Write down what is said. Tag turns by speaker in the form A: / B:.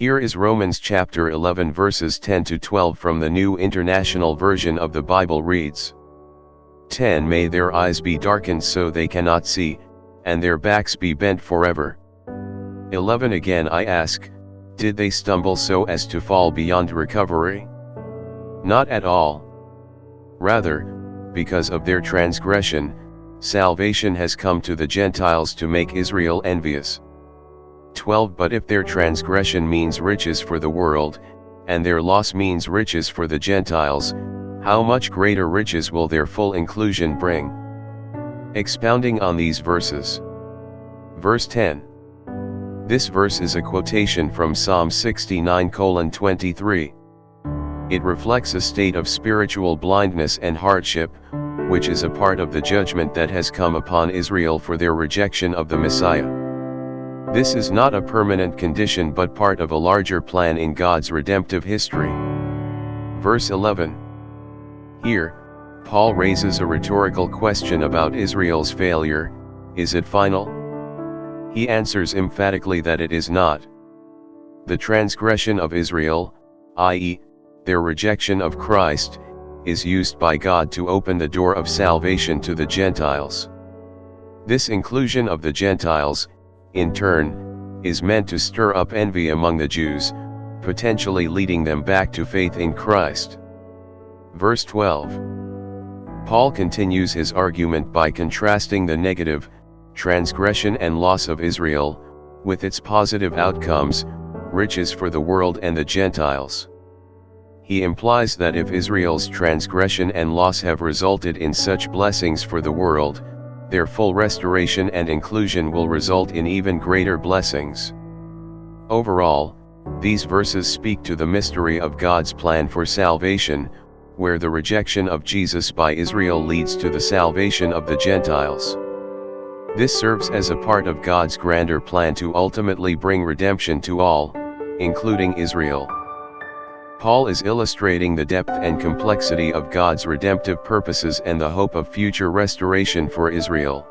A: Here is Romans chapter 11 verses 10 to 12 from the New International Version of the Bible reads. 10 May their eyes be darkened so they cannot see, and their backs be bent forever. 11 Again I ask, did they stumble so as to fall beyond recovery? Not at all. Rather, because of their transgression, salvation has come to the Gentiles to make Israel envious. 12 But if their transgression means riches for the world, and their loss means riches for the Gentiles, how much greater riches will their full inclusion bring? Expounding on these verses. Verse 10. This verse is a quotation from Psalm 69:23. It reflects a state of spiritual blindness and hardship, which is a part of the judgment that has come upon Israel for their rejection of the Messiah. This is not a permanent condition but part of a larger plan in God's redemptive history. Verse 11. Here, Paul raises a rhetorical question about Israel's failure: is it final? He answers emphatically that it is not. The transgression of Israel, i.e., their rejection of Christ, is used by God to open the door of salvation to the Gentiles. This inclusion of the Gentiles, in turn, is meant to stir up envy among the Jews, potentially leading them back to faith in Christ. Verse 12. Paul continues his argument by contrasting the negative, transgression and loss of Israel, with its positive outcomes, riches for the world and the Gentiles. He implies that if Israel's transgression and loss have resulted in such blessings for the world, their full restoration and inclusion will result in even greater blessings. Overall, these verses speak to the mystery of God's plan for salvation, where the rejection of Jesus by Israel leads to the salvation of the Gentiles. This serves as a part of God's grander plan to ultimately bring redemption to all, including Israel. Paul is illustrating the depth and complexity of God's redemptive purposes and the hope of future restoration for Israel.